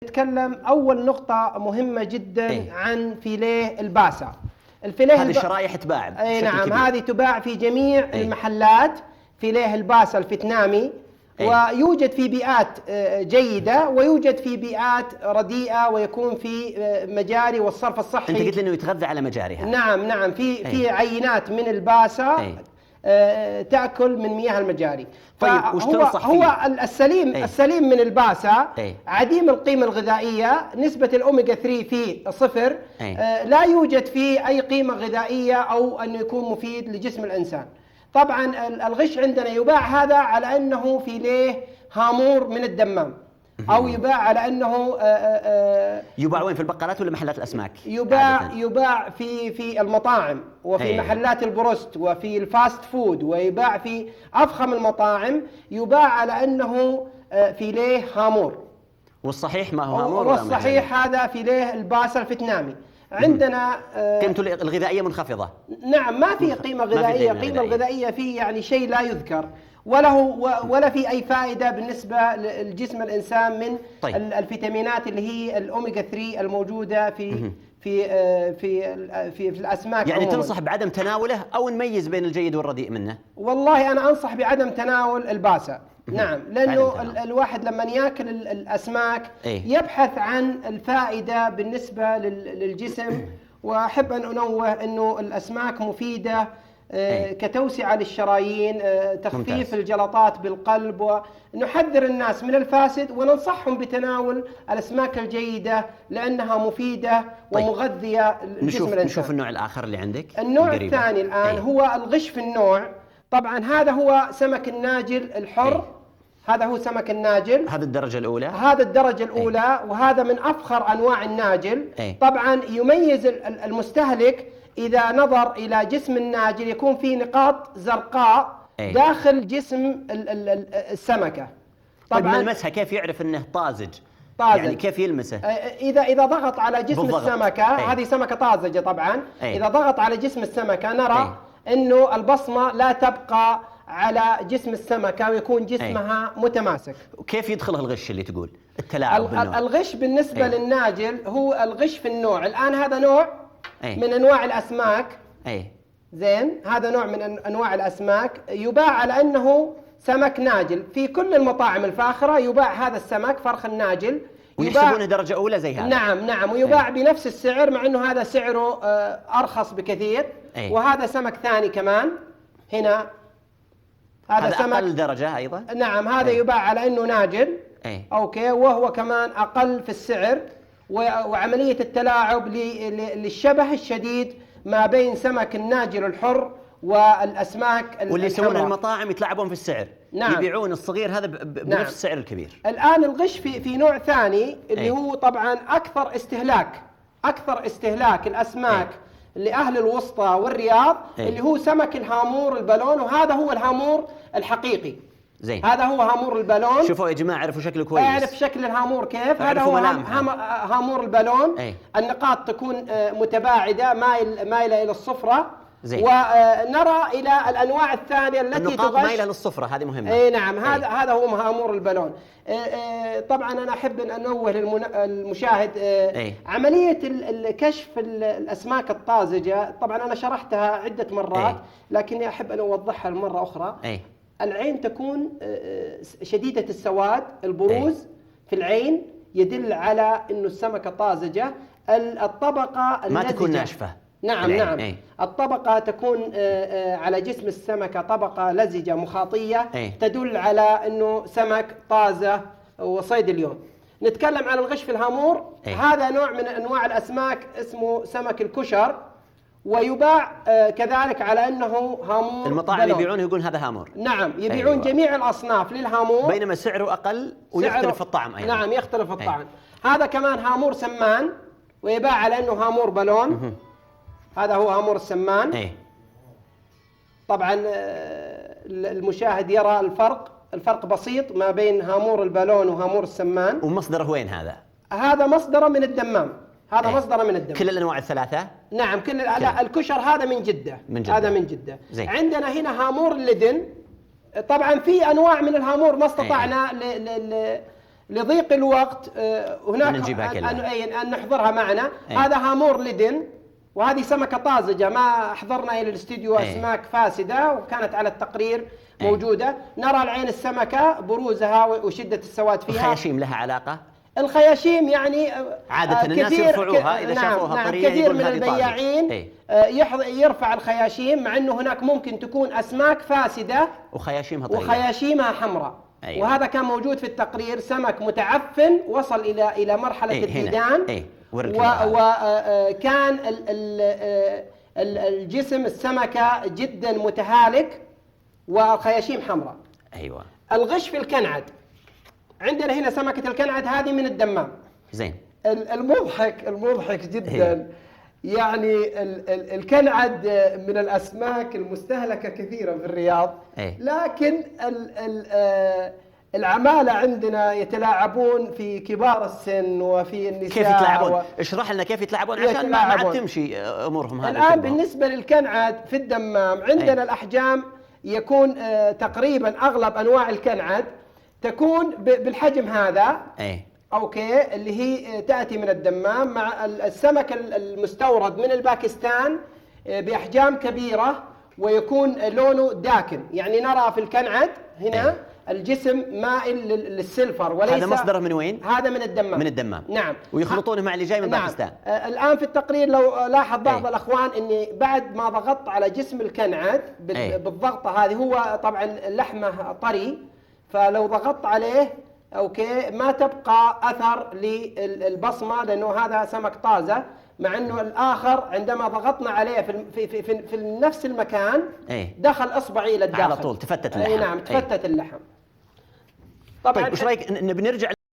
نتكلم أول نقطة مهمة جدا عن فيليه الباسا. هذه الشرايح تباع أي نعم، هذه تباع في جميع المحلات. فيليه الباسا الفيتنامي، ويوجد في بيئات جيدة ويوجد في بيئات رديئة، ويكون في مجاري والصرف الصحي. أنت قلت لي إنه يتغذى على مجاريها. نعم في عينات من الباسا تأكل من مياه المجاري. طيب وش تنصح فيه؟ هو السليم من الباسا عديم القيمة الغذائية، نسبة الأوميجا 3 فيه صفر. لا يوجد فيه أي قيمة غذائية أو أنه يكون مفيد لجسم الإنسان. طبعا الغش عندنا يباع هذا على أنه فيليه هامور من الدمام، أو يباع على أنه يباع وين، في البقالات ولا محلات الأسماك؟ يباع في المطاعم وفي محلات البروست وفي الفاست فود، ويباع في أفخم المطاعم. يباع على أنه فيليه هامور، والصحيح ما هو هامور؟ والصحيح هذا فيليه الباسا الفيتنامي. عندنا قيمته الغذائية منخفضة. نعم، ما في قيمة غذائية. قيمة الغذائية فيه يعني شيء لا يذكر، ولا في أي فائدة بالنسبة للجسم الإنسان من الفيتامينات اللي هي الأوميجا 3 الموجودة في الأسماك. يعني تنصح بعدم تناوله أو نميز بين الجيد والرديء منه؟ والله أنا أنصح بعدم تناول الباسا. نعم، لأنه الواحد لما يأكل الأسماك يبحث عن الفائدة بالنسبة للجسم. وأحب أن أنوه أنه الأسماك مفيدة كتوسعة للشرايين، تخفيف الجلطات بالقلب، ونحذر الناس من الفاسد وننصحهم بتناول الأسماك الجيدة لأنها مفيدة ومغذية لجسم الإنسان. نشوف النوع الآخر اللي عندك. النوع الثاني الآن هو الغش في النوع. طبعا هذا هو سمك الناجل الحر. هذا هو سمك الناجل، هذا الدرجة الأولى. هذا الدرجة الأولى، وهذا من أفخر أنواع الناجل. طبعا يميز المستهلك إذا نظر إلى جسم الناجل يكون فيه نقاط زرقاء داخل جسم السمكة. طبعا ملمسها كيف يعرف أنه طازج؟ يعني كيف يلمسه؟ إذا ضغط على جسم السمكة، هذه سمكة طازجة طبعا. إذا ضغط على جسم السمكة نرى أنه البصمة لا تبقى على جسم السمكة ويكون جسمها متماسك. كيف يدخلها الغش اللي تقول؟ التلاعب بالنوع. الغش بالنسبة للناجل هو الغش في النوع. الآن هذا نوع من أنواع الأسماك. زين، هذا نوع من أنواع الأسماك يباع على أنه سمك ناجل. في كل المطاعم الفاخرة يباع هذا السمك فرخ الناجل، ويحسبونه درجة أولى زي هذا. نعم، ويباع بنفس السعر، مع أنه هذا سعره أرخص بكثير. وهذا سمك ثاني كمان هنا، هذا سمك أقل درجة أيضا. نعم، هذا يباع على أنه ناجل. أوكي، وهو كمان أقل في السعر. وعملية التلاعب للشبه الشديد ما بين سمك الناجل الحر والأسماك واللي يسوون المطاعم يتلاعبون في السعر. نعم. يبيعون الصغير هذا بنفس السعر الكبير. الآن الغش في نوع ثاني اللي هو طبعا أكثر استهلاك الأسماك لأهل الوسطى والرياض، اللي هو سمك الهامور البالون. وهذا هو الهامور الحقيقي. زين. هذا هو هامور البالون. شوفوا يا جماعة، عرفوا شكله كويس. اعرف شكل الهامور كيف. هذا هو هامور البالون. النقاط تكون متباعدة مايلة إلى الصفرة. زين. ونرى إلى الأنواع الثانية التي النقاط تغش مايلة للصفرة، هذه مهمة. نعم، هذا هو هامور البالون. طبعا أنا أحب أن أنوه للمشاهد عملية كشف الأسماك الطازجة. طبعا أنا شرحتها عدة مرات، لكني أحب أن أوضحها مرة أخرى. العين تكون شديدة السواد، البروز في العين يدل على أنه السمكة طازجة. الطبقة ما تكون ناشفة. نعم. الطبقة تكون على جسم السمكة طبقة لزجة مخاطية تدل على أنه سمك طازة وصيد اليوم. نتكلم عن الغش في الهامور. هذا نوع من أنواع الأسماك اسمه سمك الكشر، ويباع كذلك على أنه هامور. المطاعم يبيعونه يقول هذا هامور. نعم، يبيعون جميع الأصناف للهامور، بينما سعره أقل ويختلف في الطعم أيضا. نعم، يختلف الطعم. هذا كمان هامور سمان، ويباع على أنه هامور بالون. هذا هو هامور السمان. طبعا المشاهد يرى الفرق بسيط ما بين هامور البالون وهامور السمان. ومصدره وين هذا؟ هذا مصدره من الدمام. مصدره من الدمام. كل الأنواع الثلاثة؟ نعم، لا، الكشر هذا من جدة. هذا من جدة. عندنا هنا هامور اللدن. طبعا في أنواع من الهامور ما استطعنا لضيق الوقت هناك نجيبها كلها. أن نحضرها معنا. هذا هامور لدن، وهذه سمكة طازجة، ما حضرنا إلى الاستديو أسماك فاسدة وكانت على التقرير موجودة. نرى العين السمكة بروزها وشدة السواد فيها. الخياشيم لها علاقة؟ الخياشيم يعني عادة الناس يرفعوها إذا شافوها طرية. كثير من البياعين يرفع الخياشيم، مع أنه هناك ممكن تكون أسماك فاسدة وخياشيمها طرية وخياشيمها حمراء. وهذا كان موجود في التقرير، سمك متعفن وصل إلى مرحلة الديدان. وكان الجسم السمكة جدا متهالك والخياشيم حمراء. أيوة. الغش في الكنعد، عندنا هنا سمكة الكنعد هذه من الدمام. زين. المضحك جدا يعني الكنعد من الأسماك المستهلكة كثيرا في الرياض. لكن العمالة عندنا يتلاعبون في كبار السن وفي النساء. كيف يتلاعبون؟ اشرح لنا كيف يتلاعبون عشان ما تمشي أمورهم هذه. الآن بالنسبة للكنعد في الدمام عندنا الأحجام يكون تقريبا أغلب أنواع الكنعد تكون بالحجم هذا. أوكي، اللي هي تأتي من الدمام، مع السمك المستورد من الباكستان بأحجام كبيرة ويكون لونه داكن. يعني نرى في الكنعد هنا الجسم مائل للسلفر، وليس. هذا مصدره من وين؟ هذا من الدمام. من الدمام. نعم. ويخلطونه مع اللي جاي من باكستان. الآن في التقرير لو لاحظ بعض الأخوان أني بعد ما ضغطت على جسم الكنعد بالضغطة هذه، هو طبعا لحمه طري، فلو ضغطت عليه أوكي ما تبقى أثر للبصمة، لأنه هذا سمك طازة. مع أنه الآخر عندما ضغطنا عليه في نفس المكان دخل إصبعي إلى الداخل على طول، تفتت اللحم. نعم، تفتت اللحم. طبعا. طيب وش رأيك نرجع